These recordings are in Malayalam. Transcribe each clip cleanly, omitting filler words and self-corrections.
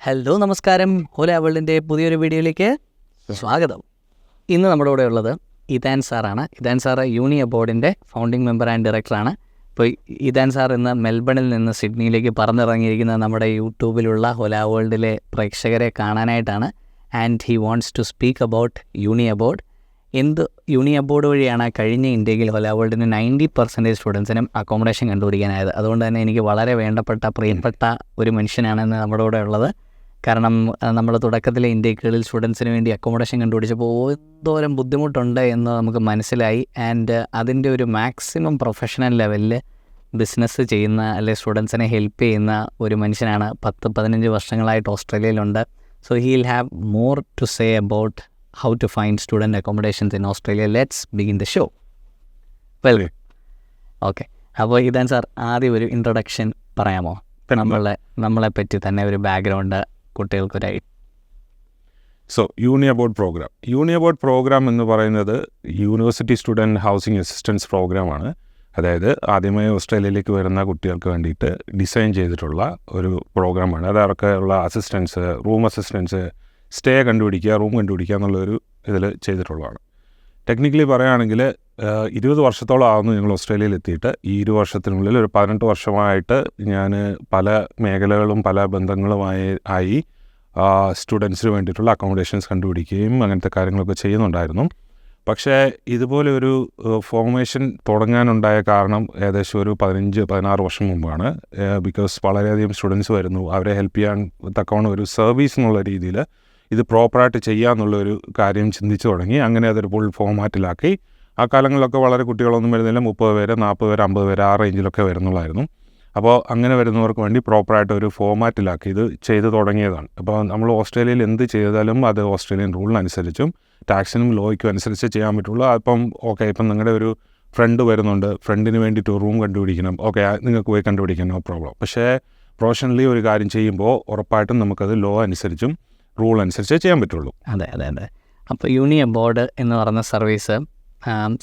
ഹലോ നമസ്കാരം, ഹോല വേൾഡിൻ്റെ പുതിയൊരു വീഡിയോയിലേക്ക് സ്വാഗതം. ഇന്ന് നമ്മുടെ കൂടെ ഉള്ളത് ഇദാൻ സാറാണ്. ഇദാൻ സാറ് യൂണി അബോർഡിൻ്റെ ഫൗണ്ടിങ് മെമ്പർ ആൻഡ് ഡയറക്ടറാണ്. ഇപ്പോൾ ഇദാൻ സാർ ഇന്ന് മെൽബണിൽ നിന്ന് സിഡ്നിയിലേക്ക് പറന്നിറങ്ങിയിരിക്കുന്ന നമ്മുടെ യൂട്യൂബിലുള്ള ഹോല വേൾഡിലെ പ്രേക്ഷകരെ കാണാനായിട്ടാണ്. And he wants to speak about uni abroad. Uni abroad വഴിയാണ് കഴിഞ്ഞ ഇന്ത്യയിൽ ഹോല വേൾഡിന് 90% സ്റ്റുഡൻസിനും അക്കോമഡേഷൻ കണ്ടുപിടിക്കാനായത്. അതുകൊണ്ട് തന്നെ എനിക്ക് വളരെ വേണ്ടപ്പെട്ട പ്രിയപ്പെട്ട ഒരു മനുഷ്യനാണെന്ന് നമ്മുടെ കൂടെ ഉള്ളത്. കാരണം നമ്മൾ തുടക്കത്തിലെ ഇന്ത്യകളിൽ സ്റ്റുഡൻസിന് വേണ്ടി അക്കോമഡേഷൻ കണ്ടുപിടിച്ചപ്പോൾ എന്തോരം ബുദ്ധിമുട്ടുണ്ട് എന്ന് നമുക്ക് മനസ്സിലായി. ആൻഡ് അതിൻ്റെ ഒരു മാക്സിമം പ്രൊഫഷണൽ ലെവലിൽ ബിസിനസ് ചെയ്യുന്ന അല്ലെങ്കിൽ സ്റ്റുഡൻസിനെ ഹെൽപ്പ് ചെയ്യുന്ന ഒരു മനുഷ്യനാണ്. 10-15 വർഷങ്ങളായിട്ട് ഓസ്ട്രേലിയയിലുണ്ട്. So he will have more to say about how to find student accommodations in Australia. Let's begin the show. Welcome. Okay. അപ്പോൾ ഇദാൻ സാർ ആദ്യം ഒരു ഇൻട്രൊഡക്ഷൻ പറയാമോ? നമ്മളെ പറ്റി തന്നെ ഒരു ബാക്ക്ഗ്രൗണ്ട് കുട്ടികൾക്കൊരായി. യൂണി അബോർഡ് പ്രോഗ്രാം എന്ന് പറയുന്നത് യൂണിവേഴ്സിറ്റി സ്റ്റുഡൻറ്റ് ഹൗസിംഗ് അസിസ്റ്റൻസ് പ്രോഗ്രാമാണ്. അതായത് ആദ്യമായി ഓസ്ട്രേലിയയിലേക്ക് വരുന്ന കുട്ടികൾക്ക് വേണ്ടിയിട്ട് ഡിസൈൻ ചെയ്തിട്ടുള്ള ഒരു പ്രോഗ്രാമാണ്. അത് അവർക്കുള്ള അസിസ്റ്റൻസ്, റൂം അസിസ്റ്റൻസ്, സ്റ്റേ കണ്ടുപിടിക്കുക, റൂം കണ്ടുപിടിക്കുക എന്നുള്ളൊരു ഇതിൽ ചെയ്തിട്ടുള്ളതാണ്. ടെക്നിക്കലി പറയുകയാണെങ്കിൽ 20 വർഷത്തോളം ആകുന്നു ഞങ്ങൾ ഓസ്ട്രേലിയയിൽ എത്തിയിട്ട്. ഈ 20 വർഷത്തിനുള്ളിൽ ഒരു 18 വർഷമായിട്ട് ഞാൻ പല മേഖലകളും പല ബന്ധങ്ങളുമായി സ്റ്റുഡൻസിന് വേണ്ടിയിട്ടുള്ള അക്കോമഡേഷൻസ് കണ്ടുപിടിക്കുകയും അങ്ങനത്തെ കാര്യങ്ങളൊക്കെ ചെയ്യുന്നുണ്ടായിരുന്നു. പക്ഷേ ഇതുപോലെ ഒരു ഫോർമേഷൻ തുടങ്ങാനുണ്ടായ കാരണം ഏകദേശം ഒരു 15-16 വർഷം മുമ്പാണ്. ബിക്കോസ് വളരെയധികം സ്റ്റുഡൻസ് വരുന്നു, അവരെ ഹെൽപ്പ് ചെയ്യാൻ തക്കവണ്ണം ഒരു സർവീസ് എന്നുള്ള രീതിയിൽ ഇത് പ്രോപ്പറായിട്ട് ചെയ്യാമെന്നുള്ളൊരു കാര്യം ചിന്തിച്ചു തുടങ്ങി. അങ്ങനെ അതൊരു ഫുൾ ഫോർമാറ്റിലാക്കി. ആ കാലങ്ങളിലൊക്കെ വളരെ കുട്ടികളൊന്നും വരുന്നില്ല, 30 പേര്, 40 പേര്, 50 പേര്, ആ റേഞ്ചിലൊക്കെ വരുന്നുള്ളായിരുന്നു. അപ്പോൾ അങ്ങനെ വരുന്നവർക്ക് വേണ്ടി പ്രോപ്പറായിട്ട് ഒരു ഫോർമാറ്റിലാക്കി ഇത് ചെയ്ത് തുടങ്ങിയതാണ്. അപ്പോൾ നമ്മൾ ഓസ്ട്രേലിയയിൽ എന്ത് ചെയ്താലും അത് ഓസ്ട്രേലിയൻ റൂളിനനുസരിച്ചും ടാക്സിനും ലോയ്ക്കും അനുസരിച്ച് ചെയ്യാൻ പറ്റുള്ളൂ. അപ്പം ഓക്കെ, ഇപ്പം നിങ്ങളുടെ ഒരു ഫ്രണ്ട് വരുന്നുണ്ട്, ഫ്രണ്ടിന് വേണ്ടിയിട്ട് റൂം കണ്ടുപിടിക്കണം, ഓക്കെ നിങ്ങൾക്ക് പോയി കണ്ടുപിടിക്കണം, നോ പ്രോബ്ലം. പക്ഷേ പ്രൊഫഷണലി ഒരു കാര്യം ചെയ്യുമ്പോൾ ഉറപ്പായിട്ടും നമുക്കത് ലോ അനുസരിച്ചും റൂൾ അനുസരിച്ചേ ചെയ്യാൻ പറ്റുള്ളൂ. അതെ. അപ്പോൾ യൂണി അബോർഡ് എന്ന് പറയുന്ന സർവീസ്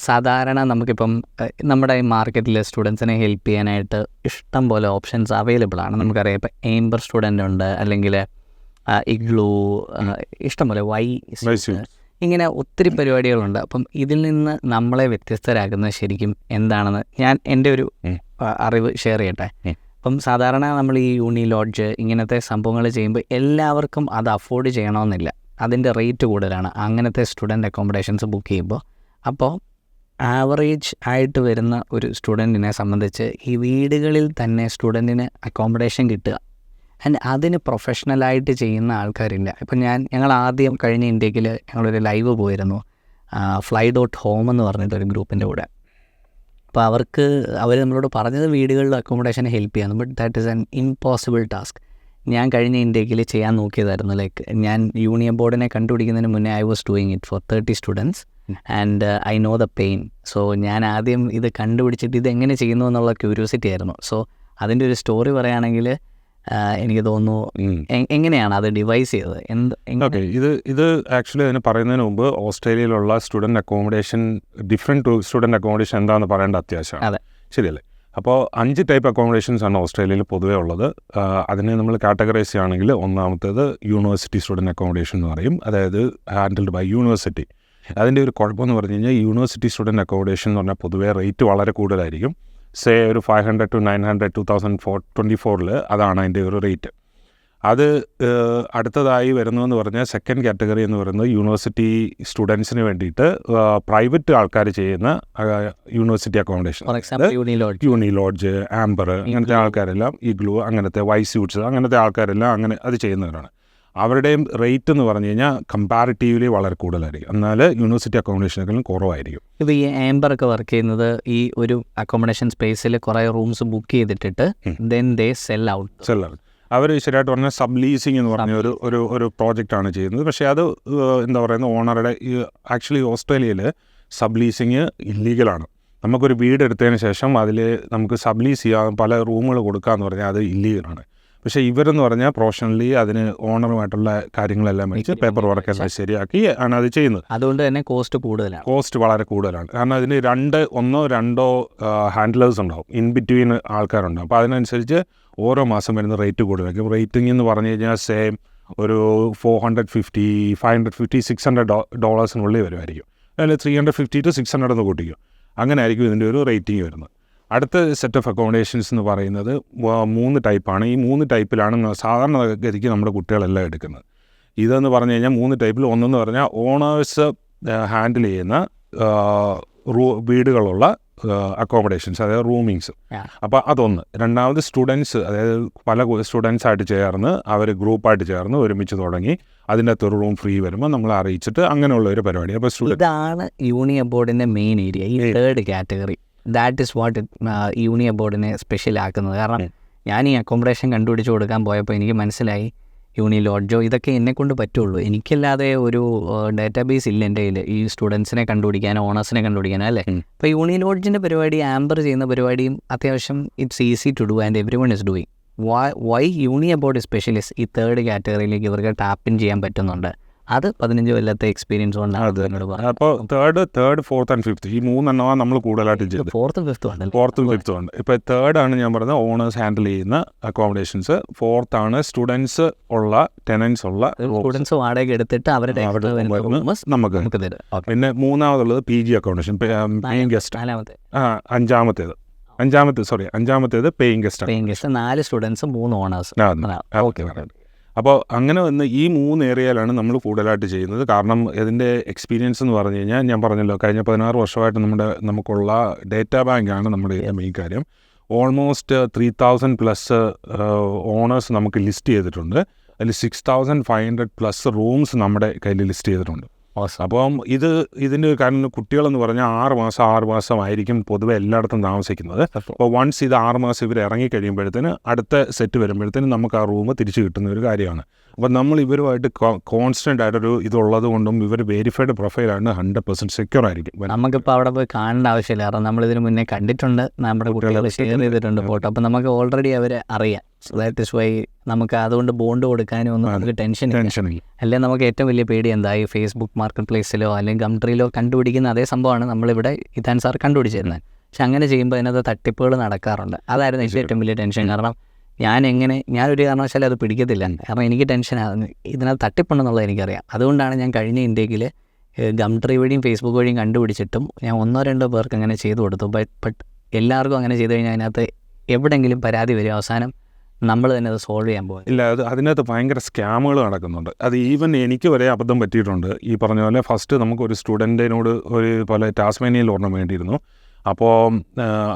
സാധാരണ നമുക്കിപ്പം നമ്മുടെ ഈ മാർക്കറ്റിൽ സ്റ്റുഡൻസിനെ ഹെൽപ്പ് ചെയ്യാനായിട്ട് ഇഷ്ടം പോലെ ഓപ്ഷൻസ് അവൈലബിൾ ആണ്. നമുക്കറിയാം, ഇപ്പോൾ എയിംബർ സ്റ്റുഡൻ്റ് ഉണ്ട്, അല്ലെങ്കിൽ ഇഗ്ലൂ, ഇഷ്ടം പോലെ ഇങ്ങനെ ഒത്തിരി പരിപാടികളുണ്ട്. അപ്പം ഇതിൽ നിന്ന് നമ്മളെ വ്യത്യസ്തരാക്കുന്നത് ശരിക്കും എന്താണെന്ന് ഞാൻ എൻ്റെ ഒരു അറിവ് ഷെയർ ചെയ്യട്ടെ. അപ്പം സാധാരണ നമ്മൾ ഈ യൂണി ലോഡ്ജ് ഇങ്ങനത്തെ സംഭവങ്ങൾ ചെയ്യുമ്പോൾ എല്ലാവർക്കും അത് അഫോർഡ് ചെയ്യണമെന്നില്ല. അതിൻ്റെ റേറ്റ് കൂടുതലാണ് അങ്ങനത്തെ സ്റ്റുഡൻറ്റ് അക്കോമഡേഷൻസ് ബുക്ക് ചെയ്യുമ്പോൾ. അപ്പോൾ ആവറേജ് ആയിട്ട് വരുന്ന ഒരു സ്റ്റുഡൻറ്റിനെ സംബന്ധിച്ച് ഈ വീടുകളിൽ തന്നെ സ്റ്റുഡൻറ്റിന് അക്കോമഡേഷൻ കിട്ടുക, ആൻഡ് അതിന് പ്രൊഫഷണലായിട്ട് ചെയ്യുന്ന ആൾക്കാരില്ല. ഇപ്പം ഞങ്ങൾ ആദ്യം കഴിഞ്ഞ ഇന്ത്യയിൽ ഞങ്ങളൊരു ലൈവ് പോയിരുന്നു, fly.home എന്ന് പറഞ്ഞിട്ടൊരു ഗ്രൂപ്പിൻ്റെ കൂടെ. അപ്പോൾ അവർ നമ്മളോട് പറഞ്ഞത് വീടുകളിൽ അക്കോമഡേഷനെ ഹെൽപ്പ് ചെയ്യാമെന്ന്. But that is an impossible task. ഞാൻ കഴിഞ്ഞ ഇന്ത്യയിൽ ചെയ്യാൻ നോക്കിയതായിരുന്നു. ലൈക്ക് ഞാൻ യൂണി അബോർഡിനെ കണ്ടുപിടിക്കുന്നതിന് മുന്നേ I was doing it for 30 students and I know the pain. So ഞാൻ ആദ്യം ഇത് കണ്ടുപിടിച്ചിട്ട് ഇതെങ്ങനെ ചെയ്യുന്നു എന്നുള്ള ക്യൂരിയോസിറ്റി ആയിരുന്നു. സോ അതിൻ്റെ ഒരു സ്റ്റോറി പറയുകയാണെങ്കിൽ എനിക്ക് തോന്നുന്നു എങ്ങനെയാണ് അത് ഡിവൈസ് ചെയ്തത്? ഇത് ആക്ച്വലി അതിന് പറയുന്നതിന് മുമ്പ് ഓസ്ട്രേലിയയിലുള്ള student accommodation, different student accommodation എന്താണെന്ന് പറയേണ്ട അത്യാവശ്യമാണ്. ശരിയല്ലേ? അപ്പോൾ 5 ടൈപ്പ് അക്കോമഡേഷൻസ് ആണ് ഓസ്ട്രേലിയയിൽ പൊതുവേ ഉള്ളത്. അതിനെ നമ്മൾ കാറ്റഗറൈസ് ചെയ്യുകയാണെങ്കിൽ ഒന്നാമത്തേത് യൂണിവേഴ്സിറ്റി സ്റ്റുഡൻറ്റ് അക്കോമഡേഷൻ എന്ന് പറയും. അതായത് ഹാൻഡിൽഡ് ബൈ യൂണിവേഴ്സിറ്റി. അതിൻ്റെ ഒരു കുഴപ്പമെന്ന് പറഞ്ഞു കഴിഞ്ഞാൽ യൂണിവേഴ്സിറ്റി സ്റ്റുഡൻറ്റ് അക്കോമഡേഷൻ എന്ന് പറഞ്ഞാൽ പൊതുവേ റേറ്റ് വളരെ കൂടുതലായിരിക്കും. സേ ഒരു 500 to 900 2024 അതാണ് അതിൻ്റെ ഒരു റേറ്റ്. അത് അടുത്തതായി വരുന്നതെന്ന് പറഞ്ഞാൽ സെക്കൻഡ് കാറ്റഗറി എന്ന് പറയുന്നത് യൂണിവേഴ്സിറ്റി സ്റ്റുഡൻസിന് വേണ്ടിയിട്ട് പ്രൈവറ്റ് ആൾക്കാർ ചെയ്യുന്ന യൂണിവേഴ്സിറ്റി അക്കോമഡേഷൻ. യൂണി ലോഡ്ജ്, ആംബർ, അങ്ങനത്തെ ആൾക്കാരെല്ലാം, ഇഗ്ലൂ, അങ്ങനത്തെ വൈസ്യൂട്ട്സ്, അങ്ങനത്തെ ആൾക്കാരെല്ലാം അങ്ങനെ അത് ചെയ്യുന്നവരാണ്. അവരുടെയും റേറ്റ് എന്ന് പറഞ്ഞു കഴിഞ്ഞാൽ കമ്പാരിറ്റീവ്ലി വളരെ കൂടുതലായിരിക്കും. എന്നാൽ യൂണിവേഴ്സിറ്റി അക്കോമഡേഷനേക്കാളും കുറവായിരിക്കും. ഇപ്പോൾ ഈ ആംബറൊക്കെ വർക്ക് ചെയ്യുന്നത് ഈ ഒരു അക്കോമഡേഷൻ സ്പേസിൽ കുറേ റൂംസ് ബുക്ക് ചെയ്തിട്ടിട്ട് ദെൻ ദേ സെൽ ഔട്ട്. അവർ ശരിയായിട്ട് പറഞ്ഞാൽ സബ് ലീസിങ് എന്ന് പറഞ്ഞ ഒരു പ്രോജക്റ്റാണ് ചെയ്യുന്നത്. പക്ഷേ അത് എന്താ പറയുന്നത്, ഓണറുടെ ആക്ച്വലി ഓസ്ട്രേലിയയിൽ സബ് ലീസിങ് ഇല്ലീഗലാണ്. നമുക്കൊരു വീട് എടുത്തതിന് ശേഷം അതിൽ നമുക്ക് സബ് ലീസ് ചെയ്യാൻ പല റൂമുകൾ കൊടുക്കാമെന്ന് പറഞ്ഞാൽ അത് ഇല്ലീഗലാണ്. പക്ഷേ ഇവരെന്ന് പറഞ്ഞാൽ പ്രൊഫഷണലി അതിന് ഓണറുമായിട്ടുള്ള കാര്യങ്ങളെല്ലാം വെച്ച് പേപ്പർ വർക്കെല്ലാം ശരിയാക്കി ആണ് അത് ചെയ്യുന്നത്. അതുകൊണ്ട് തന്നെ കോസ്റ്റ് വളരെ കൂടുതലാണ്. കാരണം അതിന് 1-2 ഹാൻഡ്ലേഴ്സ് ഉണ്ടാവും, ഇൻ ബിറ്റ്വീൻ ആൾക്കാരുണ്ടാവും. അപ്പോൾ അതിനനുസരിച്ച് ഓരോ മാസം വരുന്ന റേറ്റ് കൂടുതലായിരിക്കും. റേറ്റിംഗ് എന്ന് പറഞ്ഞു കഴിഞ്ഞാൽ ഒരു $450, $600 വരുമായിരിക്കും. അതിൽ $350 to $600 എന്ന് കൂട്ടിക്കും. അങ്ങനെ ആയിരിക്കും ഇതിൻ്റെ ഒരു റേറ്റിംഗ് വരുന്നത്. അടുത്ത സെറ്റ് ഓഫ് അക്കോമഡേഷൻസ് എന്ന് പറയുന്നത് 3 ടൈപ്പാണ്. ഈ 3 ടൈപ്പിലാണ് സാധാരണഗതിക്ക് നമ്മുടെ കുട്ടികളെല്ലാം എടുക്കുന്നത്. ഇതെന്ന് പറഞ്ഞു കഴിഞ്ഞാൽ 3 ടൈപ്പിൽ ഒന്നെന്ന് പറഞ്ഞാൽ ഓണേഴ്സ് ഹാൻഡിൽ ചെയ്യുന്ന വീടുകളുള്ള അക്കോമഡേഷൻസ്, അതായത് റൂമിങ്സ്. അപ്പോൾ അതൊന്ന്. രണ്ടാമത് സ്റ്റുഡൻസ്, അതായത് പല സ്റ്റുഡൻസായിട്ട് ചേർന്ന് അവർ ഗ്രൂപ്പായിട്ട് ചേർന്ന് ഒരുമിച്ച് തുടങ്ങി അതിൻ്റെ അകത്തൊരു റൂം ഫ്രീ വരുമ്പോൾ നമ്മളെ അറിയിച്ചിട്ട് അങ്ങനെയുള്ള ഒരു പരിപാടി. അപ്പോൾ ഇതാണ് യൂണി അബോർഡിൻ്റെ മെയിൻ ഏരിയ, ഈ 3rd category. That is what uni അബോർഡിനെ സ്പെഷ്യൽ ആക്കുന്നത്. കാരണം ഞാൻ ഈ അക്കോമഡേഷൻ കണ്ടുപിടിച്ച് കൊടുക്കാൻ പോയപ്പോൾ എനിക്ക് മനസ്സിലായി യൂണി ലോഡ്ജോ ഇതൊക്കെ എന്നെക്കൊണ്ട് പറ്റുള്ളൂ. എനിക്കല്ലാതെ ഒരു ഡാറ്റാബേസ് ഇല്ല എൻ്റെ കയ്യിൽ ഈ സ്റ്റുഡൻസിനെ കണ്ടുപിടിക്കാനോ ഓണേഴ്സിനെ കണ്ടുപിടിക്കാനോ, അല്ലേ? അപ്പോൾ യൂണി ലോഡ്ജിൻ്റെ പരിപാടി, ആംബർ ചെയ്യുന്ന പരിപാടിയും അത്യാവശ്യം it's easy to do and everyone is doing. Why യൂണി അബോർഡ് സ്പെഷ്യലിസ്റ്റ് ഈ 3rd കാറ്റഗറിയിലേക്ക് ഇവർക്ക് ടാപ്പ് ഇൻ ചെയ്യാൻ പറ്റുന്നുണ്ട്. അത് 15 കൊല്ലത്തെ എക്സ്പീരിയൻസ് കൊണ്ടാണ് എന്നോട് പറഞ്ഞത്. അപ്പോൾ തേർഡ്, ഫോർത്ത് ആൻഡ് ഫിഫ്ത്ത് ഈ 3 എണ്ണമാണ് നമ്മൾ കൂടുതലായിട്ട് ചെയ്തത്. 4th, 5th ഉണ്ട്. 4th, 5th ഉണ്ട്. ഇപ്പോൾ 3rd ആണ് ഞാൻ പറഞ്ഞത് ഓണേഴ്സ് ഹാൻഡിൽ ചെയ്യുന്ന അക്കോമഡേഷൻസ്. 4th ആണ് സ്റ്റുഡൻസ് ഉള്ള ടെനൻസ് ഉള്ള സ്റ്റുഡൻസ് വാടക എടുത്തിട്ട് അവരുടെ നമുക്ക്. പിന്നെ 3ാമതുള്ളത് PG അക്കോമഡേഷൻ, പേയിങ് ഗസ്റ്റ്. അഞ്ചാമത്തേത് paying guest. 4 students 3 owners. Okay. അപ്പോൾ അങ്ങനെ വന്ന് ഈ 3 ഏരിയയിലാണ് നമ്മൾ കൂടുതലായിട്ട് ചെയ്യുന്നത്. കാരണം ഇതിൻ്റെ എക്സ്പീരിയൻസ് എന്ന് പറഞ്ഞു കഴിഞ്ഞാൽ ഞാൻ പറഞ്ഞല്ലോ, കഴിഞ്ഞ 16 വർഷമായിട്ട് നമുക്കുള്ള ഡേറ്റാ ബാങ്കാണ് നമ്മുടെ മെയിൻ കാര്യം. ഓൾമോസ്റ്റ് 3000+ ഓണേഴ്സ് നമുക്ക് ലിസ്റ്റ് ചെയ്തിട്ടുണ്ട്. അതിൽ 6500+ റൂംസ് നമ്മുടെ കയ്യിൽ ലിസ്റ്റ് ചെയ്തിട്ടുണ്ട്. അപ്പം ഇതിൻ്റെ ഒരു കാര്യം, കുട്ടികളെന്ന് പറഞ്ഞാൽ 6 മാസമായിരിക്കും പൊതുവെ എല്ലായിടത്തും താമസിക്കുന്നത്. അപ്പോൾ വൺസ് ഇത് 6 മാസം ഇവർ ഇറങ്ങിക്കഴിയുമ്പോഴത്തേന് അടുത്ത സെറ്റ് വരുമ്പോഴത്തേന് നമുക്ക് ആ റൂം തിരിച്ചു കിട്ടുന്ന ഒരു കാര്യമാണ്. അപ്പം നമ്മൾ ഇവരുമായിട്ട് കോൺസ്റ്റൻ്റ് ആയിട്ടൊരു ഇതുള്ളത് കൊണ്ടും ഇവർ വെരിഫൈഡ് പ്രൊഫൈലാണ്, 100% സെക്യൂർ ആയിരിക്കും. നമുക്കിപ്പോൾ അവിടെ പോയി കാണേണ്ട ആവശ്യമില്ല. കാരണം നമ്മളിതിന് മുന്നേ കണ്ടിട്ടുണ്ട്, നമ്മുടെ കുട്ടികൾ ഷെയർ ചെയ്തിട്ടുണ്ട് ഫോട്ടോ. അപ്പം നമുക്ക് ഓൾറെഡി അവരെ അറിയാം. ദാറ്റ് ഇസ് വൈ നമുക്ക് അതുകൊണ്ട് ബോണ്ട് കൊടുക്കാനും ഒന്നും നമുക്ക് ടെൻഷൻ അല്ലേ. നമുക്ക് ഏറ്റവും വലിയ പേടി എന്താ, ഈ ഫേസ്ബുക്ക് മാർക്കറ്റ് പ്ലേസിലോ അല്ലെങ്കിൽ ഗംട്രിയിലോ കണ്ടുപിടിക്കുന്ന അതേ സംഭവമാണ് നമ്മളിവിടെ ഇതാൻ സാർ കണ്ടുപിടിച്ചിരുന്നത്. പക്ഷെ അങ്ങനെ ചെയ്യുമ്പോൾ അതിനകത്ത് തട്ടിപ്പുകൾ നടക്കാറുണ്ട്. അതായിരുന്നു എനിക്ക് ഏറ്റവും വലിയ ടെൻഷൻ. കാരണം ഞാനൊരു കാരണവശാലും അത് പിടിക്കത്തില്ല. കാരണം എനിക്ക് ടെൻഷനാകുന്നു, ഇതിനകത്ത് തട്ടിപ്പുണ്ടെന്നുള്ളത് എനിക്കറിയാം. അതുകൊണ്ടാണ് ഞാൻ കഴിഞ്ഞ ഇന്ത്യയിൽ ഗംട്രി വഴിയും ഫേസ്ബുക്ക് വഴിയും കണ്ടുപിടിച്ചിട്ടും ഞാൻ 1-2 പേർക്ക് അങ്ങനെ ചെയ്തു കൊടുത്തു. ബട്ട് എല്ലാവർക്കും അങ്ങനെ ചെയ്ത് കഴിഞ്ഞാൽ അതിനകത്ത് എവിടെയെങ്കിലും പരാതി വരും. അവസാനം നമ്മൾ തന്നെ അത് സോൾവ് ചെയ്യാൻ പോകും. ഇല്ല, അതിനകത്ത് ഭയങ്കര സ്കാമുകൾ നടക്കുന്നുണ്ട്. അത് ഈവൻ എനിക്ക് വരെ അബദ്ധം പറ്റിയിട്ടുണ്ട്. ഈ പറഞ്ഞ പോലെ ഫസ്റ്റ് നമുക്കൊരു സ്റ്റുഡൻറ്റിനോട് പോലെ ടാസ്മാനിയയിൽ ഒരെണ്ണം വേണ്ടിയിരുന്നു. അപ്പോൾ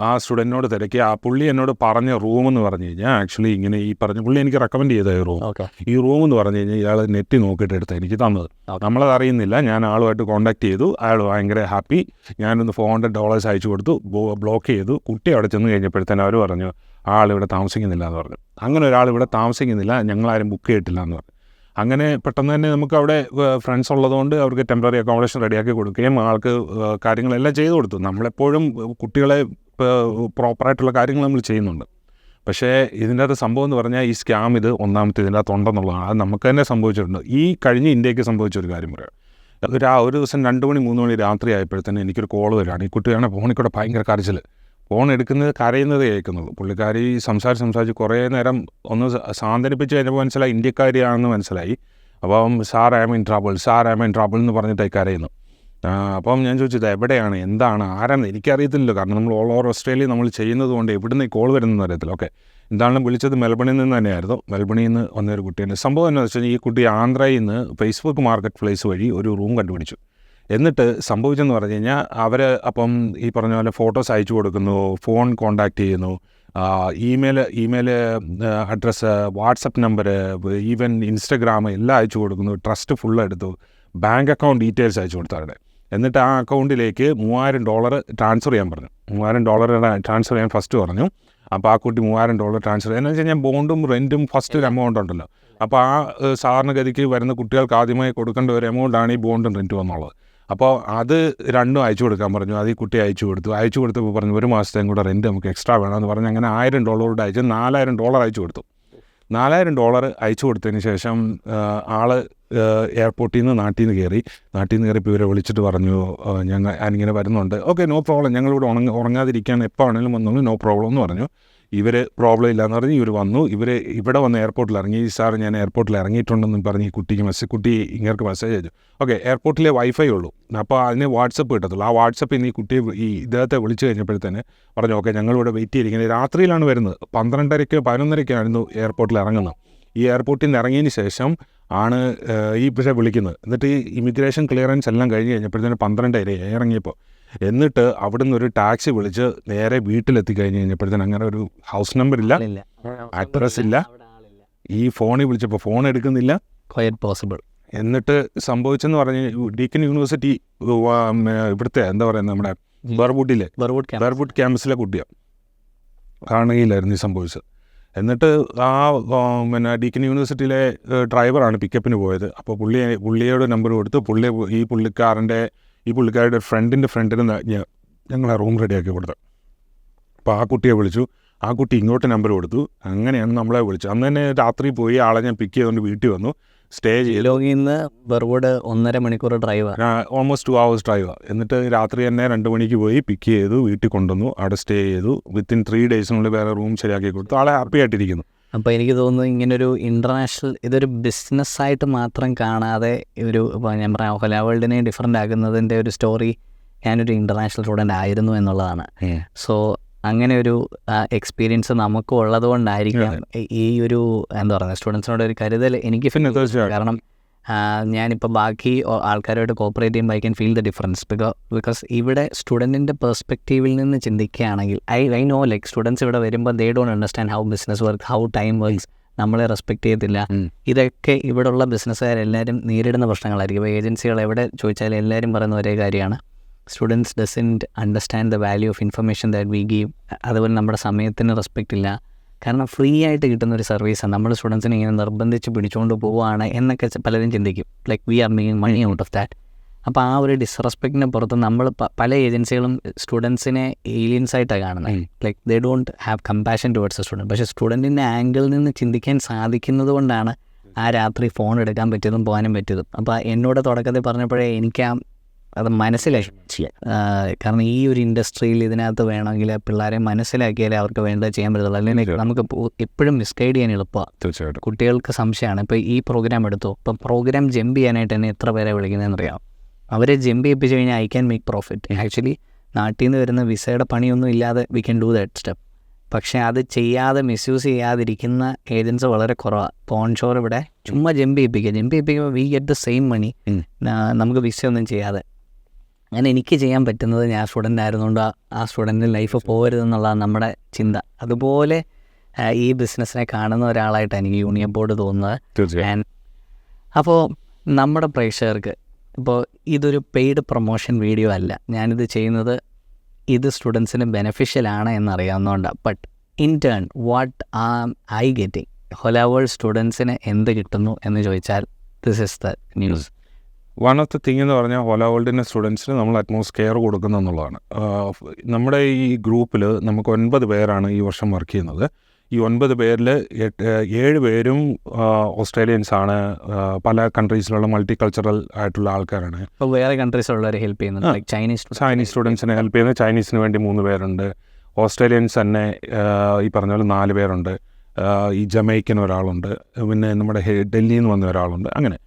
ആ സ്റ്റുഡൻറ്റിനോട് തിരക്കി. ആ പുള്ളി എന്നോട് പറഞ്ഞ റൂമെന്ന് പറഞ്ഞു കഴിഞ്ഞാൽ ആക്ച്വലി ഇങ്ങനെ ഈ പറഞ്ഞ പുള്ളി എനിക്ക് റെക്കമെൻഡ് ചെയ്ത ഈ റൂമെന്ന് പറഞ്ഞു കഴിഞ്ഞാൽ ഇയാൾ നെറ്റ് നോക്കിയിട്ട് എടുത്ത് എനിക്ക് തന്നത്. നമ്മളത് അറിയുന്നില്ല. ഞാൻ ആളുമായിട്ട് കോൺടാക്ട് ചെയ്തു. അയാൾ ഭയങ്കര ഹാപ്പി. ഞാനൊന്ന് $400 അയച്ചു കൊടുത്തു, ബ്ലോക്ക് ചെയ്തു. കുട്ടി അവിടെ ചെന്ന് കഴിഞ്ഞപ്പോഴത്തേനും അവർ പറഞ്ഞു ആളിവിടെ താമസിക്കുന്നില്ല എന്ന് പറഞ്ഞു. അങ്ങനെ ഒരാളിവിടെ താമസിക്കുന്നില്ല, ഞങ്ങളാരും ബുക്ക് ചെയ്തിട്ടില്ല എന്ന് പറഞ്ഞു. അങ്ങനെ പെട്ടെന്ന് തന്നെ നമുക്ക് അവിടെ ഫ്രണ്ട്സ് ഉള്ളതുകൊണ്ട് അവർക്ക് ടെമ്പററി അക്കോമഡേഷൻ റെഡിയാക്കി കൊടുക്കുകയും ആൾക്ക് കാര്യങ്ങളെല്ലാം ചെയ്തു കൊടുത്തു. നമ്മളെപ്പോഴും കുട്ടികളെ പ്രോപ്പറായിട്ടുള്ള കാര്യങ്ങൾ നമ്മൾ ചെയ്യുന്നുണ്ട്. പക്ഷേ ഇതിൻ്റെ അകത്ത് സംഭവം എന്ന് പറഞ്ഞാൽ ഈ സ്കാം ഇത് ഒന്നാമത്തെ ഇതിൻ്റെ അകത്ത് ഉണ്ടെന്നുള്ളതാണ്. അത് നമുക്ക് തന്നെ സംഭവിച്ചിട്ടുണ്ട്. ഈ കഴിഞ്ഞ ഇന്ത്യക്ക് സംഭവിച്ചൊരു കാര്യം പറയാം. ഒരു ദിവസം 2 മണി 3 മണി രാത്രി ആയപ്പോഴത്തേന് എനിക്കൊരു കോൾ വരികയാണ്. ഈ കുട്ടിയാണ് ഫോണിൽ കൂടെ ഭയങ്കര കരച്ചിൽ. ഫോൺ എടുക്കുന്നത് കരയുന്നത് കേൾക്കുന്നത്. പുള്ളിക്കാരി സംസാരിച്ച് കുറേ നേരം ഒന്ന് സാന്ത്വനിപ്പിച്ച് കഴിഞ്ഞപ്പോൾ മനസ്സിലായി ഇന്ത്യക്കാരിയാണെന്ന് മനസ്സിലായി. അപ്പം sir I M in trouble എന്ന് പറഞ്ഞിട്ട് കരയുന്നു. അപ്പം ഞാൻ ചോദിച്ചത് എവിടെയാണ്, എന്താണ്, ആരാണ് എനിക്കറിയത്തില്ലല്ലോ. കാരണം നമ്മൾ ഓൾ ഓവർ ഓസ്ട്രേലിയ നമ്മൾ ചെയ്യുന്നത് കൊണ്ട് എവിടുന്ന് ഈ കോൾ വരുന്നതെന്ന് അറിയത്തില്ല. ഓക്കെ, എന്താണെങ്കിലും വിളിച്ചത് മെൽബണിൽ നിന്ന് തന്നെയായിരുന്നു. മെൽബണിൽ നിന്ന് വന്നൊരു കുട്ടിയാണ്. സംഭവം എന്താണെന്ന് വെച്ചാൽ ഈ കുട്ടി ആന്ധ്രയിൽ നിന്ന് ഫേസ്ബുക്ക് മാർക്കറ്റ് പ്ലേസ് വഴി ഒരു റൂം കണ്ടുപിടിച്ചു. എന്നിട്ട് സംഭവിച്ചെന്ന് പറഞ്ഞു കഴിഞ്ഞാൽ അവർ അപ്പം ഈ പറഞ്ഞ പോലെ ഫോട്ടോസ് അയച്ചു കൊടുക്കുന്നു, ഫോൺ കോണ്ടാക്ട് ചെയ്യുന്നു, email address, WhatsApp number, even Instagram എല്ലാം അയച്ചു കൊടുക്കുന്നു. ട്രസ്റ്റ് ഫുൾ എടുത്തു, ബാങ്ക് അക്കൗണ്ട് ഡീറ്റെയിൽസ് അയച്ചു കൊടുത്തു അവരുടെ. എന്നിട്ട് ആ അക്കൗണ്ടിലേക്ക് $3000 ട്രാൻസ്ഫർ ചെയ്യാൻ പറഞ്ഞു. $3000 ട്രാൻസ്ഫർ ചെയ്യാൻ ഫസ്റ്റ് പറഞ്ഞു. അപ്പോൾ ആ കുട്ടി $3000 ട്രാൻസ്ഫർ ചെയ്യാൻ വെച്ച് കഴിഞ്ഞാൽ ബോണ്ടും റെൻറ്റും ഫസ്റ്റ് ഒരു എമൗണ്ട് ഉണ്ടല്ലോ. അപ്പോൾ ആ സാധാരണഗതിക്ക് വരുന്ന കുട്ടികൾക്ക് ആദ്യമായി കൊടുക്കേണ്ട ഒരു എമൗണ്ടാണ് ഈ ബോണ്ടും റെൻറ്റും എന്നുള്ളത്. അപ്പോൾ അത് രണ്ടും അയച്ചു കൊടുക്കാൻ പറഞ്ഞു. അത് ഈ കുട്ടി അയച്ചു കൊടുത്തപ്പോൾ പറഞ്ഞു 1 മാസത്തേയും കൂടെ റെൻറ്റ് നമുക്ക് എക്സ്ട്രാ വേണമെന്ന് പറഞ്ഞ് അങ്ങനെ $1000 അയച്ച് $4000 അയച്ചു കൊടുത്തു. $4000 അയച്ചു കൊടുത്തതിന് ശേഷം ആൾ എയർപോർട്ടിൽ നിന്ന് നാട്ടിൽ നിന്ന് കയറിയപ്പോൾ ഇവരെ വിളിച്ചിട്ട് പറഞ്ഞു ഞാനിങ്ങനെ വരുന്നുണ്ട്. ഓക്കെ, നോ പ്രോബ്ലം, ഞങ്ങളിവിടെ ഉറങ്ങാതിരിക്കാൻ എപ്പോൾ ആണെങ്കിലും വന്നോളൂ, നോ പ്രോബ്ലം എന്ന് പറഞ്ഞു. ഇവർ പ്രോബ്ലം ഇല്ലയെന്ന് പറഞ്ഞ് ഇവർ വന്നു. ഇവിടെ വന്ന് എയർപോർട്ടിൽ ഇറങ്ങി. സാർ ഞാൻ എയർപോർട്ടിൽ ഇറങ്ങിയിട്ടുണ്ടെന്നും പറഞ്ഞ് ഈ കുട്ടി ഇങ്ങേർക്ക് മെസ്സേജ് അയച്ചു. ഓക്കെ, എയർപോർട്ടിലെ വൈഫൈ ഉള്ളൂ, അപ്പോൾ അതിന് വാട്സപ്പ് കിട്ടത്തുള്ളൂ. ആ വാട്സപ്പിൽ നിന്ന് ഈ കുട്ടിയെ ഇദ്ദേഹത്തെ വിളിച്ചു കഴിഞ്ഞപ്പോഴത്തേന് പറഞ്ഞു, ഓക്കെ ഞങ്ങളിവിടെ വെയിറ്റ് ചെയ്തിരിക്കുന്നത്. രാത്രിയിലാണ് വരുന്നത്, 12:30 11:30 എയർപോർട്ടിൽ ഇറങ്ങുന്നത്. ഈ എയർപോർട്ടിൽ നിന്ന് ഇറങ്ങിയതിന് ശേഷം ആണ് ഈ പക്ഷേ വിളിക്കുന്നത്. എന്നിട്ട് ഈ ഇമിഗ്രേഷൻ ക്ലിയറൻസ് എല്ലാം കഴിഞ്ഞ് കഴിഞ്ഞപ്പോഴത്തേന് 12:30 ഇറങ്ങിയപ്പോൾ. എന്നിട്ട് അവിടുന്ന് ഒരു ടാക്സി വിളിച്ച് നേരെ വീട്ടിലെത്തി കഴിഞ്ഞ് കഴിഞ്ഞപ്പോഴത്തേന് അങ്ങനെ ഒരു ഹൗസ് നമ്പർ ഇല്ല, അഡ്രസ് ഇല്ല. ഈ ഫോണിൽ വിളിച്ചപ്പോൾ ഫോൺ എടുക്കുന്നില്ല. Quiet possible. എന്നിട്ട് സംഭവിച്ചെന്ന് പറഞ്ഞ് ഡീക്കൻ യൂണിവേഴ്സിറ്റി ഇവിടുത്തെ എന്താ പറയുക നമ്മുടെ ബർവുഡ് ക്യാമ്പസിലെ കുട്ടിയാണ്, കാണുകയില്ലായിരുന്നു ഈ സംഭവിച്ചത്. എന്നിട്ട് ഡീക്കൻ യൂണിവേഴ്സിറ്റിയിലെ ഡ്രൈവറാണ് പിക്കപ്പിന് പോയത്. അപ്പോൾ പുള്ളിയോട് നമ്പർ കൊടുത്ത് ഈ പുള്ളിക്കാരുടെ ഫ്രണ്ടിന് ഞങ്ങൾ ആ റൂം റെഡിയാക്കി കൊടുത്തത്. അപ്പോൾ ആ കുട്ടിയെ വിളിച്ചു, ആ കുട്ടി ഇങ്ങോട്ട് നമ്പർ കൊടുത്തു. അങ്ങനെയാണ് നമ്മളെ വിളിച്ചത്. അന്ന് തന്നെ രാത്രി പോയി ആളെ ഞാൻ പിക്ക് ചെയ്തുകൊണ്ട് വീട്ടിൽ വന്നു, സ്റ്റേ ചെയ്തു. ബർവുഡ് 1.5 മണിക്കൂർ ഡ്രൈവ്, ഓൾമോസ്റ്റ് 2 hours ഡ്രൈവ്. എന്നിട്ട് രാത്രി തന്നെ 2 മണിക്ക് പോയി പിക്ക് ചെയ്തു, വീട്ടിൽ കൊണ്ടുവന്നു, അവിടെ സ്റ്റേ ചെയ്തു. വിത്തിൻ 3 days വേറെ റൂം ശരിയാക്കി കൊടുത്തു. ആളെ ഹാപ്പി ആയിട്ടിരിക്കുന്നു. അപ്പോൾ എനിക്ക് തോന്നുന്നു ഇങ്ങനൊരു ഇൻ്റർനാഷണൽ, ഇതൊരു ബിസിനസ്സായിട്ട് മാത്രം കാണാതെ ഇപ്പോൾ ഞാൻ പറയാം ഹോല വേൾഡിനെ ഡിഫറൻ്റ് ആക്കുന്നതിൻ്റെ ഒരു സ്റ്റോറി, ഞാനൊരു ഇൻ്റർനാഷണൽ സ്റ്റുഡൻ്റ് ആയിരുന്നു എന്നുള്ളതാണ്. സോ അങ്ങനെ ഒരു എക്സ്പീരിയൻസ് നമുക്ക് ഉള്ളത് കൊണ്ടായിരിക്കാം ഈ ഒരു എന്താ പറയുക സ്റ്റുഡൻസിനോട് ഒരു കരുതൽ എനിക്ക്. കാരണം ഞാനിപ്പോൾ ബാക്കി ആൾക്കാരുമായിട്ട് കോപ്പറേറ്റ് ചെയ്യുമ്പോൾ I can feel the difference. Because ഇവിടെ സ്റ്റുഡൻറ്റിൻ്റെ പെർസ്പെക്റ്റീവിൽ നിന്ന് ചിന്തിക്കുകയാണെങ്കിൽ ഐ നോ ലൈക്ക് സ്റ്റുഡൻസ് ഇവിടെ വരുമ്പോൾ they don't understand how business work, how time works, നമ്മളെ റെസ്പെക്റ്റ് ചെയ്യത്തില്ല. ഇതൊക്കെ ഇവിടെയുള്ള ബിസിനസ്സുകാരെല്ലാവരും നേരിടുന്ന പ്രശ്നങ്ങളായിരിക്കും. ഇപ്പോൾ ഏജൻസികൾ എവിടെ ചോദിച്ചാലും എല്ലാവരും പറയുന്ന ഒരേ കാര്യമാണ്, students doesn't understand the value of information that we give. അതുപോലെ നമ്മുടെ സമയത്തിന് റെസ്പെക്റ്റ് ഇല്ല. കാരണം ഫ്രീ ആയിട്ട് കിട്ടുന്ന ഒരു സർവീസാണ്, നമ്മൾ സ്റ്റുഡൻസിനെ ഇങ്ങനെ നിർബന്ധിച്ച് പിടിച്ചുകൊണ്ട് പോവുകയാണ് എന്നൊക്കെ പലരും ചിന്തിക്കും. Like we are making money out of that. അപ്പോൾ ആ ഒരു ഡിസ്റെസ്പെക്റ്റിന് പുറത്ത് നമ്മൾ പല ഏജൻസികളും സ്റ്റുഡൻസിനെ ഏലിയൻസ് ആയിട്ടാണ് കാണുന്നത്. Like they don't have compassion towards A student. പക്ഷേ സ്റ്റുഡൻറ്റിൻ്റെ ആംഗിളിൽ നിന്ന് ചിന്തിക്കാൻ സാധിക്കുന്നത് കൊണ്ടാണ് ആ രാത്രി ഫോൺ എടുക്കാൻ പറ്റിയതും പോകാനും പറ്റിയതും. അപ്പോൾ എന്നോട് തുടക്കത്തിൽ പറഞ്ഞപ്പോഴേ എനിക്ക് അത് മനസ്സിലാക്കി. കാരണം ഈ ഒരു ഇൻഡസ്ട്രിയിൽ ഇതിനകത്ത് വേണമെങ്കിൽ പിള്ളേരെ മനസ്സിലാക്കിയാലേ അവർക്ക് വേണ്ടത് ചെയ്യാൻ പറ്റത്തുള്ളൂ. അല്ലെങ്കിൽ നമുക്ക് എപ്പോഴും മിസ്ഗൈഡ് ചെയ്യാൻ എളുപ്പമാണ്. തീർച്ചയായിട്ടും കുട്ടികൾക്ക് സംശയമാണ്. ഇപ്പോൾ ഈ പ്രോഗ്രാം എടുത്തു, ഇപ്പം പ്രോഗ്രാം ജമ്പ് ചെയ്യാനായിട്ട് തന്നെ എത്ര പേരെ വിളിക്കുന്നതെന്ന് അറിയാം. അവരെ ജമ്പ് ചെയ്യിപ്പിച്ച് കഴിഞ്ഞാൽ I can make profit. Actually നാട്ടിൽ നിന്ന് വരുന്ന വിസയുടെ പണിയൊന്നും ഇല്ലാതെ we can do that step. പക്ഷേ അത് ചെയ്യാതെ മിസ്യൂസ് ചെയ്യാതിരിക്കുന്ന ഏജൻസ് വളരെ കുറവാണ്. ഇപ്പോൾ ഓൺഷോർ ഇവിടെ ചുമ്മാ ജമ്പ് ചെയ്യിപ്പിക്കുമ്പോൾ we get the same money, നമുക്ക് വിസ ഒന്നും ചെയ്യാതെ. അങ്ങനെ എനിക്ക് ചെയ്യാൻ പറ്റുന്നത്, ഞാൻ സ്റ്റുഡൻ്റ് ആയിരുന്നുകൊണ്ട് ആ സ്റ്റുഡൻറ്റിൻ്റെ ലൈഫ് പോകരുതെന്നുള്ളതാണ് നമ്മുടെ ചിന്ത. അതുപോലെ ഈ ബിസിനസ്സിനെ കാണുന്ന ഒരാളായിട്ടാണ് എനിക്ക് യൂണിയൻ ബോർഡ് തോന്നുന്നത്. അപ്പോൾ നമ്മുടെ പ്രേക്ഷകർക്ക് ഇപ്പോൾ ഇതൊരു പെയ്ഡ് പ്രൊമോഷൻ വീഡിയോ അല്ല, ഞാനിത് ചെയ്യുന്നത് ഇത് സ്റ്റുഡൻസിന് ബെനഫിഷ്യലാണ് എന്നറിയാവുന്നതുകൊണ്ടാണ്. But in turn what am I getting, Hola world സ്റ്റുഡൻസിന് എന്ത് കിട്ടുന്നു എന്ന് ചോദിച്ചാൽ this is the news. One of the thing എന്ന് പറഞ്ഞാൽ ഹോല വേൾഡിൻ്റെ സ്റ്റുഡൻസിന് നമ്മൾ അറ്റ്മോസ്റ്റ് കെയർ കൊടുക്കുന്നു എന്നുള്ളതാണ്. നമ്മുടെ ഈ ഗ്രൂപ്പിൽ നമുക്ക് 9 പേരാണ് ഈ വർഷം വർക്ക് ചെയ്യുന്നത്. ഈ 9 പേരിൽ 7 പേരും ഓസ്ട്രേലിയൻസ് ആണ്. പല കൺട്രീസിലുള്ള മൾട്ടി കൾച്ചറൽ ആയിട്ടുള്ള ആൾക്കാരാണ്. ഇപ്പോൾ വേറെ കൺട്രീസിലുള്ളവരെ ഹെൽപ്പ് ചെയ്യുന്നത്, ചൈനീസ് സ്റ്റുഡൻസിനെ ഹെൽപ്പ് ചെയ്യുന്നത്. ചൈനീസിന് വേണ്ടി 3 പേരുണ്ട്. ഓസ്ട്രേലിയൻസ് തന്നെ ഈ പറഞ്ഞ പോലെ 4 പേരുണ്ട്. ഈ ജമൈക്കൻ ഒരാളുണ്ട്, പിന്നെ നമ്മുടെ ഡൽഹിയിൽ നിന്ന് വന്ന ഒരാളുണ്ട്. അങ്ങനെ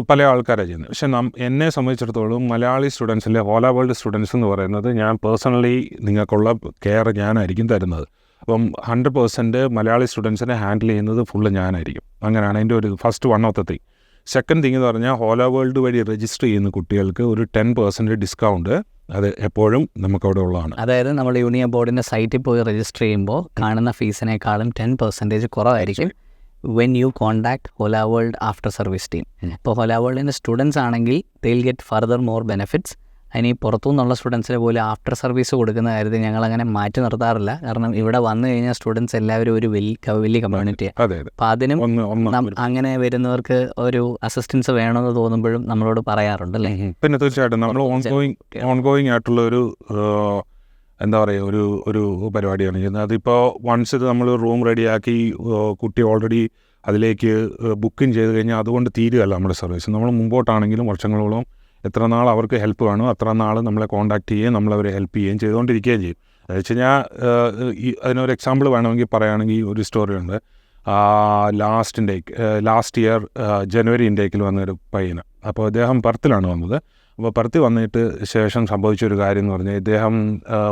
പല ആൾക്കാരാണ് ചെയ്യുന്നത്. പക്ഷേ എന്നെ സംബന്ധിച്ചിടത്തോളം മലയാളി സ്റ്റുഡൻസിലെ ഹോല വേൾഡ് സ്റ്റുഡൻസ് എന്ന് പറയുന്നത് ഞാൻ പേഴ്സണലി നിങ്ങൾക്കുള്ള കെയർ ഞാനായിരിക്കും തരുന്നത്. അപ്പം 100% മലയാളി സ്റ്റുഡൻസിനെ ഹാൻഡിൽ ചെയ്യുന്നത് ഫുള്ള് ഞാനായിരിക്കും. അങ്ങനെയാണ് അതിൻ്റെ ഒരു first one of the thing. Second thing എന്ന് പറഞ്ഞാൽ ഹോല വേൾഡ് വഴി രജിസ്റ്റർ ചെയ്യുന്ന കുട്ടികൾക്ക് ഒരു 10% ഡിസ്കൗണ്ട് അത് എപ്പോഴും നമുക്കവിടെ ഉള്ളതാണ്. അതായത് നമ്മൾ യൂണിയൻ ബോർഡിൻ്റെ സൈറ്റിൽ പോയി രജിസ്റ്റർ ചെയ്യുമ്പോൾ കാണുന്ന ഫീസിനേക്കാളും 10% കുറവായിരിക്കും when you contact Hola World after service team. ഇപ്പോൾ ഹോല വേൾഡിൻ്റെ സ്റ്റുഡൻസ് ആണെങ്കിൽ they'll get further more benefits. അതിന് പുറത്തുനിന്നുള്ള സ്റ്റുഡൻസിന് പോലും ആഫ്റ്റർ സർവീസ് കൊടുക്കുന്ന കാര്യത്തിൽ ഞങ്ങളങ്ങനെ മാറ്റി നിർത്താറില്ല. കാരണം ഇവിടെ വന്നു കഴിഞ്ഞാൽ സ്റ്റുഡൻസ് എല്ലാവരും ഒരു വലിയ കമ്മ്യൂണിറ്റിയാണ്. അപ്പോൾ അതിനും അങ്ങനെ വരുന്നവർക്ക് ഒരു അസിസ്റ്റൻസ് വേണമെന്ന് തോന്നുമ്പോഴും നമ്മളോട് പറയാറുണ്ട് അല്ലേ. പിന്നെ തീർച്ചയായിട്ടും നമ്മൾ ഓൺഗോയിങ് ആയിട്ടുള്ള ഒരു എന്താ പറയുക ഒരു പരിപാടിയാണ് ചെയ്യുന്നത്. അതിപ്പോൾ വൺസ് ഇത് നമ്മൾ റൂം റെഡിയാക്കി കുട്ടി ഓൾറെഡി അതിലേക്ക് ബുക്കിംഗ് ചെയ്ത് കഴിഞ്ഞാൽ അതുകൊണ്ട് തീരുകയല്ല നമ്മുടെ സർവീസ്. നമ്മൾ മുമ്പോട്ടാണെങ്കിലും വർഷങ്ങളോളം എത്ര നാൾ അവർക്ക് ഹെൽപ്പ് വേണോ അത്ര നാൾ നമ്മളെ കോൺടാക്ട് ചെയ്യുകയും നമ്മളവരെ ഹെൽപ്പ് ചെയ്യുകയും ചെയ്തുകൊണ്ടിരിക്കുകയും ചെയ്യും. എന്ന് വെച്ച് കഴിഞ്ഞാൽ അതിനൊരു എക്സാമ്പിൾ വേണമെങ്കിൽ പറയുകയാണെങ്കിൽ ഒരു സ്റ്റോറി ഉണ്ട്. ലാസ്റ്റ് ഇയർ ജനുവരി ഇൻടേക്കിൽ വന്നൊരു പയ്യന്. അപ്പോൾ അദ്ദേഹം പെർത്തിലാണ് വന്നത്. അപ്പോൾ പെർത്തിൽ വന്നിട്ട് ശേഷം സംഭവിച്ചൊരു കാര്യം എന്ന് പറഞ്ഞാൽ ഇദ്ദേഹം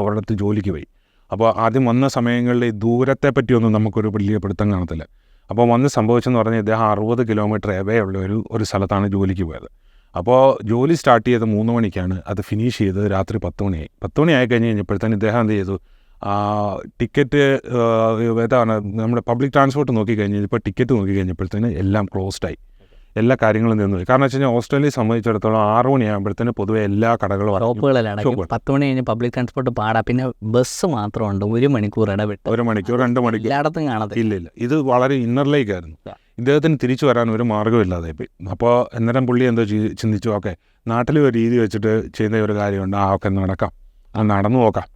ഒരിടത്ത് ജോലിക്ക് പോയി. അപ്പോൾ ആദ്യം വന്ന സമയങ്ങളിൽ ഈ ദൂരത്തെ പറ്റിയൊന്നും നമുക്കൊരു വലിയ പിടുത്തം കാണത്തില്ല. അപ്പോൾ വന്ന് സംഭവിച്ചെന്ന് പറഞ്ഞാൽ ഇദ്ദേഹം 60 കിലോമീറ്റർ എവേ ഉള്ള ഒരു സ്ഥലത്താണ് ജോലിക്ക് പോയത്. അപ്പോൾ ജോലി സ്റ്റാർട്ട് ചെയ്ത് 3 മണിക്കാണ്, അത് ഫിനിഷ് ചെയ്ത് രാത്രി 10 മണിയായി. 10 മണി ആയി കഴിഞ്ഞപ്പോഴത്തേന് ഇദ്ദേഹം എന്ത് ചെയ്തു, ടിക്കറ്റ് ഏതാണ് നമ്മുടെ പബ്ലിക് ട്രാൻസ്പോർട്ട് നോക്കിക്കഴിഞ്ഞപ്പോൾ ടിക്കറ്റ് നോക്കിക്കഴിഞ്ഞപ്പോഴത്തേന് എല്ലാം ക്ലോസ്ഡായി, എല്ലാ കാര്യങ്ങളും നിന്നു. കാരണം വെച്ച് കഴിഞ്ഞാൽ ഓസ്ട്രേലിയയെ സംബന്ധിച്ചിടത്തോളം 6 മണിയാകുമ്പോഴത്തേന് പൊതുവെ എല്ലാ കടകളും ഷോപ്പുകളെല്ലാം 10 മണി കഴിഞ്ഞ് പബ്ലിക് ട്രാൻസ്പോർട്ട് പാടാ. പിന്നെ ബസ് മാത്രമുണ്ട് 1 മണിക്കൂർ ഇടവിട്ട്, 1 മണിക്കൂർ 2 മണിക്കൂർ എല്ലായിടത്തും കാണത്തില്ല. ഇല്ല. ഇത് വളരെ ഇന്നറിലേക്കായിരുന്നു. ഇദ്ദേഹത്തിന് തിരിച്ചു വരാൻ ഒരു മാർഗ്ഗമില്ലാതെ പോയി. അപ്പോൾ അന്നേരം പുള്ളി എന്തോ ചിന്തിച്ചു, ഓക്കെ നാട്ടിൽ ഒരു രീതി വെച്ചിട്ട് ചെയ്യുന്ന ഒരു കാര്യമുണ്ട്, ഓക്കെ നടക്കാം, നടന്നു നോക്കാം,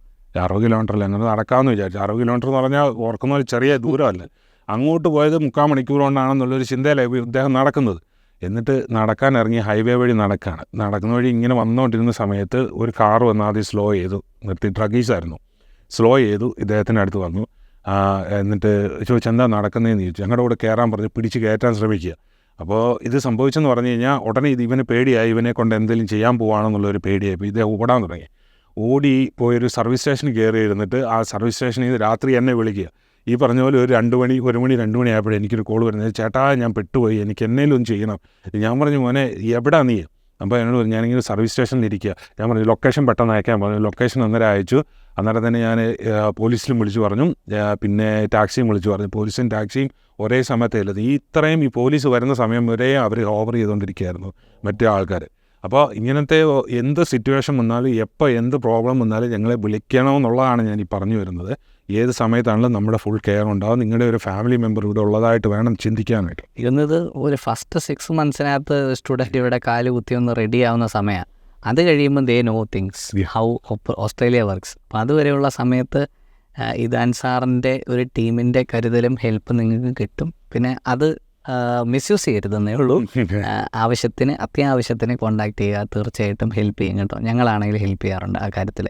60 കിലോമീറ്ററിൽ എങ്ങനെ നടക്കാമെന്ന് വിചാരിച്ചു. 60 കിലോമീറ്റർ എന്ന് പറഞ്ഞാൽ ഓർക്കുന്ന ഒരു ചെറിയ ദൂരമല്ല, അങ്ങോട്ട് പോയത് 3/4 മണിക്കൂർ കൊണ്ടാണെന്നുള്ളൊരു ചിന്തയിലായി ഇദ്ദേഹം നടക്കുന്നത്. എന്നിട്ട് നടക്കാൻ ഇറങ്ങി ഹൈവേ വഴി നടക്കുന്ന വഴി ഇങ്ങനെ വന്നുകൊണ്ടിരുന്ന സമയത്ത് ഒരു കാർ വന്ന് ആദ്യം സ്ലോ ചെയ്തു, നിർത്തി. ഡ്രഗീസായിരുന്നു. സ്ലോ ചെയ്തു, ഇദ്ദേഹത്തിൻ്റെ അടുത്ത് വന്നു. എന്നിട്ട് ചോദിച്ചു എന്താ നടക്കുന്നതെന്ന് ചോദിച്ചു. ഞങ്ങളുടെ കൂടെ കയറാൻ പറഞ്ഞ് പിടിച്ച് കയറ്റാൻ ശ്രമിക്കുക. അപ്പോൾ ഇത് സംഭവിച്ചെന്ന് പറഞ്ഞു കഴിഞ്ഞാൽ ഉടനെ ഇവന് പേടിയായി, ഇവനെ കൊണ്ട് എന്തെങ്കിലും ചെയ്യാൻ പോവാണെന്നുള്ളൊരു പേടിയായി. ഇപ്പോൾ ഇദ്ദേഹം ഓടാൻ തുടങ്ങി. ഓടി പോയൊരു സർവീസ് സ്റ്റേഷനിൽ കയറി ഇരുന്നിട്ട് ആ സർവീസ് സ്റ്റേഷനിൽ നിന്ന് രാത്രി എന്നെ വിളിക്കുക. ഈ പറഞ്ഞ പോലെ ഒരു 2 മണി ആയപ്പോഴേ എനിക്കൊരു കോൾ വരുന്നത്, ചേട്ടാ ഞാൻ പെട്ടുപോയി, എനിക്ക് എന്നേലും ഒന്ന് ചെയ്യണം. ഞാൻ പറഞ്ഞു മോനെ എവിടാ നീ? അപ്പോൾ എന്നോട് പറഞ്ഞു ഞാനിങ്ങനെ സർവീസ് സ്റ്റേഷനിൽ ഇരിക്കുക. ഞാൻ പറഞ്ഞു ലൊക്കേഷൻ പെട്ടെന്ന് അയക്കാൻ പറഞ്ഞു. ലൊക്കേഷൻ അന്നേരം അയച്ചു. അന്നേരം തന്നെ ഞാൻ പോലീസിലും വിളിച്ചു പറഞ്ഞു, പിന്നെ ടാക്സിയും വിളിച്ചു പറഞ്ഞു. പോലീസും ടാക്സിയും ഒരേ സമയത്തേലത് ഈ പോലീസ് വരുന്ന സമയം വരെ അവർ ഓവർ ചെയ്തുകൊണ്ടിരിക്കുകയായിരുന്നു മറ്റേ ആൾക്കാർ. അപ്പോൾ ഇങ്ങനത്തെ എന്ത് സിറ്റുവേഷൻ വന്നാലും എപ്പോൾ എന്ത് പ്രോബ്ലം വന്നാലും ഞങ്ങളെ വിളിക്കണമെന്നുള്ളതാണ് ഞാൻ ഈ പറഞ്ഞു വരുന്നത്. ഏത് സമയത്താണെങ്കിലും നമ്മുടെ ഫുൾ കെയർ ഉണ്ടാവും. നിങ്ങളുടെ ഒരു ഫാമിലി മെമ്പർ ഇവിടെ ഉള്ളതായിട്ട് വേണം ചിന്തിക്കാനായിട്ട്. ഇരുന്നത് ഒരു ഫസ്റ്റ് 6 മന്ത്സിനകത്ത് സ്റ്റുഡൻറ്റ് ഇവിടെ കാല് കുത്തി ഒന്ന് റെഡി ആവുന്ന സമയമാണ്. അത് കഴിയുമ്പോൾ they know things how Australia works. അപ്പോൾ അതുവരെയുള്ള സമയത്ത് ഇദാൻ സാറിൻ്റെ ഒരു ടീമിൻ്റെ കരുതലും ഹെൽപ്പ് നിങ്ങൾക്ക് കിട്ടും. പിന്നെ അത് മിസ്യൂസ് ചെയ്യരുതെന്നേ ഉള്ളൂ. അത്യാവശ്യത്തിന് കോൺടാക്ട് ചെയ്യുക, തീർച്ചയായിട്ടും ഹെൽപ്പ് ചെയ്യും കേട്ടോ. ഞങ്ങളാണെങ്കിൽ ഹെൽപ്പ് ചെയ്യാറുണ്ട് ആ കാര്യത്തിൽ.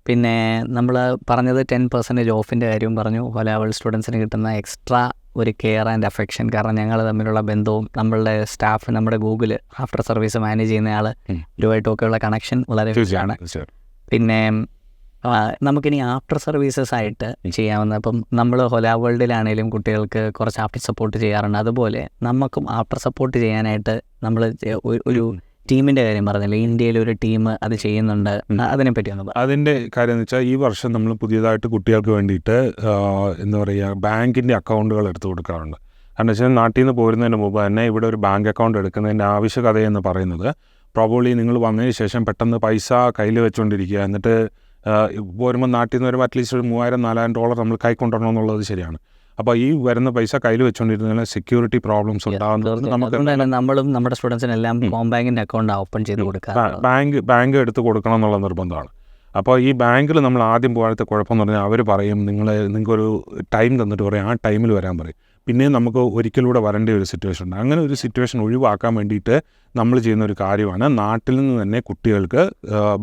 പിന്നെ നമ്മൾ പറഞ്ഞത് 10% ഓഫിൻ്റെ കാര്യവും പറഞ്ഞു. ഹോലാവൾ സ്റ്റുഡൻസിന് കിട്ടുന്ന എക്സ്ട്രാ ഒരു കെയർ ആൻഡ് അഫെക്ഷൻ, കാരണം ഞങ്ങൾ തമ്മിലുള്ള ബന്ധവും നമ്മളുടെ സ്റ്റാഫ്, നമ്മുടെ ഗൂഗിൾ ആഫ്റ്റർ സർവീസ് മാനേജ് ചെയ്യുന്ന ആൾ ഇവരുമായിട്ടൊക്കെയുള്ള കണക്ഷൻ വളരെ ആണ്. പിന്നെ നമുക്കിനി ആഫ്റ്റർ സർവീസസ് ആയിട്ട് ചെയ്യാവുന്ന, ഇപ്പം നമ്മൾ ഹോലാ വേൾഡിലാണെങ്കിലും കുട്ടികൾക്ക് കുറച്ച് ആഫ്റ്റർ സപ്പോർട്ട് ചെയ്യാറുണ്ട്. അതുപോലെ നമുക്കും ആഫ്റ്റർ സപ്പോർട്ട് ചെയ്യാനായിട്ട് നമ്മൾ ഒരു ടീമിൻ്റെ കാര്യം പറഞ്ഞില്ലേ, ഇന്ത്യയിൽ ഒരു ടീം അത് ചെയ്യുന്നുണ്ട്. അതിനെപ്പറ്റി ഒന്ന്. അതിൻ്റെ കാര്യം എന്ന് വെച്ചാൽ ഈ വർഷം നമ്മൾ പുതിയതായിട്ട് കുട്ടികൾക്ക് വേണ്ടിയിട്ട് എന്താ പറയുക ബാങ്കിൻ്റെ അക്കൗണ്ടുകൾ എടുത്തു കൊടുക്കാറുണ്ട്. കാരണം വെച്ചാൽ നാട്ടിൽ നിന്ന് പോരുന്നതിന് മുമ്പ് തന്നെ ഇവിടെ ഒരു ബാങ്ക് അക്കൗണ്ട് എടുക്കുന്നതിൻ്റെ ആവശ്യകതയെന്ന് പറയുന്നത് പ്രോബബ്ലി നിങ്ങൾ വന്നതിന് ശേഷം പെട്ടെന്ന് പൈസ കയ്യിൽ വെച്ചുകൊണ്ടിരിക്കുക, എന്നിട്ട് പോരുമ്പോൾ നാട്ടിൽ നിന്ന് വരുമ്പോൾ അറ്റ്ലീസ്റ്റ് ഒരു $3,000-4,000 നമ്മൾ കൈ കൊണ്ടുവരണം എന്നുള്ളത് ശരിയാണ്. അപ്പോൾ ഈ വരുന്ന പൈസ കയ്യിൽ വെച്ചുകൊണ്ടിരുന്നതിന് സെക്യൂരിറ്റി പ്രോബ്ലംസ് ഉണ്ടാകുന്നത് നമ്മളും നമ്മുടെ സ്റ്റുഡൻസിനെല്ലാം ഹോം ബാങ്കിൻ്റെ അക്കൗണ്ട് ഓപ്പൺ ചെയ്ത് കൊടുക്കുക, ബാങ്ക് എടുത്ത് കൊടുക്കണം എന്നുള്ള നിർബന്ധമാണ്. അപ്പോൾ ഈ ബാങ്കിൽ നമ്മൾ ആദ്യം പോകാത്ത കുഴപ്പമെന്ന് പറഞ്ഞാൽ അവർ പറയും നിങ്ങൾക്കൊരു ടൈം തന്നിട്ട് പറയും ആ ടൈമിൽ വരാൻ പറയും. പിന്നെ നമുക്ക് ഒരിക്കലൂടെ വരേണ്ട ഒരു സിറ്റുവേഷൻ ഉണ്ട്. അങ്ങനെ ഒരു സിറ്റുവേഷൻ ഒഴിവാക്കാൻ വേണ്ടിയിട്ട് നമ്മൾ ചെയ്യുന്ന ഒരു കാര്യമാണ് നാട്ടിൽ നിന്ന് തന്നെ കുട്ടികൾക്ക്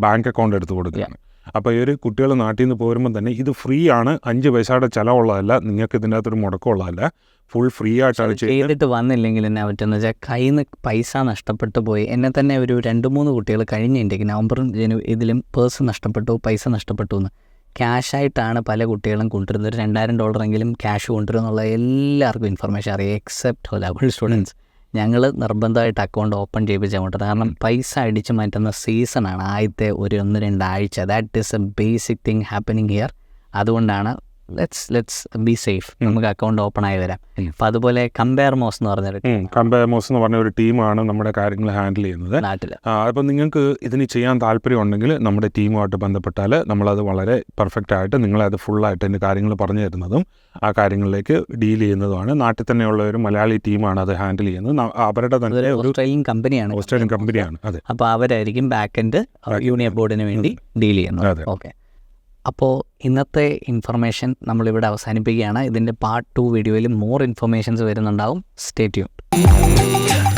ബാങ്ക് അക്കൗണ്ട് എടുത്ത് കൊടുക്കുകയാണ്. അപ്പോൾ ഈ ഒരു കുട്ടികൾ നാട്ടിൽ നിന്ന് പോരുമ്പോൾ തന്നെ ഇത് ഫ്രീ ആണ്, 5 പൈസയുടെ ചിലവുള്ളതല്ല, നിങ്ങൾക്ക് ഇതിൻ്റെ അകത്തൊരു മുടക്കമുള്ളതല്ല, ഫുൾ ഫ്രീ ആയിട്ടാണ് ചെയ്തിട്ട് വന്നില്ലെങ്കിൽ എന്നാ പറ്റുന്ന വെച്ചാൽ കയ്യിൽ നിന്ന് പൈസ നഷ്ടപ്പെട്ടു പോയി. എന്നെ തന്നെ ഒരു 2-3 കുട്ടികൾ കഴിഞ്ഞിട്ടുണ്ടെങ്കിൽ നവംബറും ഇതിലും പേഴ്സ് നഷ്ടപ്പെട്ടു, പൈസ നഷ്ടപ്പെട്ടു എന്ന് ക്യാഷായിട്ടാണ് പല കുട്ടികളും കൊണ്ടുവരുന്നത്. ഒരു $2,000 ക്യാഷ് കൊണ്ടുവരും എന്നുള്ള എല്ലാവർക്കും ഇൻഫർമേഷൻ അറിയാം, എക്സെപ്റ്റ് ഹോലാവൾ സ്റ്റുഡൻസ്. ഞങ്ങൾ നിർബന്ധമായിട്ട് അക്കൗണ്ട് ഓപ്പൺ ചെയ്യിപ്പിച്ചാൽ കൊണ്ട്, കാരണം പൈസ അടിച്ചു മാറ്റുന്ന സീസണാണ് ആദ്യത്തെ ഒരു 1-2 ആഴ്ച. That is A basic thing happening here. അതുകൊണ്ടാണ് ലെറ്റ്സ് ബി സേഫ്, നമുക്ക് അക്കൗണ്ട് ഓപ്പൺ ആയി വരാം. അപ്പം അതുപോലെ കമ്പയർ മോസ് എന്ന് പറഞ്ഞ ഒരു ടീമാണ് നമ്മുടെ കാര്യങ്ങൾ ഹാൻഡിൽ ചെയ്യുന്നത് നാട്ടിൽ. അപ്പോൾ നിങ്ങൾക്ക് ഇതിന് ചെയ്യാൻ താല്പര്യമുണ്ടെങ്കിൽ നമ്മുടെ ടീമുമായിട്ട് ബന്ധപ്പെട്ടാൽ നമ്മളത് വളരെ പെർഫെക്റ്റ് ആയിട്ട് നിങ്ങളത് ഫുള്ളായിട്ട് എൻ്റെ കാര്യങ്ങൾ പറഞ്ഞു തരുന്നതും ആ കാര്യങ്ങളിലേക്ക് ഡീൽ ചെയ്യുന്നതുമാണ്. നാട്ടിൽ തന്നെയുള്ള ഒരു മലയാളി ടീമാണ് അത് ഹാൻഡിൽ ചെയ്യുന്നത്. അവരുടെ തന്നെ ഓസ്ട്രേലിയൻ കമ്പനിയാണ്. അതെ. അപ്പോൾ അവരായിരിക്കും ബാക്ക് എൻഡ് യൂണിയൻ ബോർഡിന് വേണ്ടി ഡീൽ ചെയ്യുന്നത്. ഓക്കെ, അപ്പോൾ ഇന്നത്തെ ഇൻഫർമേഷൻ നമ്മളിവിടെ അവസാനിപ്പിക്കുകയാണ്. ഇതിൻ്റെ പാർട്ട് 2 വീഡിയോയിൽ മോർ ഇൻഫർമേഷൻസ് വരുന്നുണ്ടാവും. Stay tuned.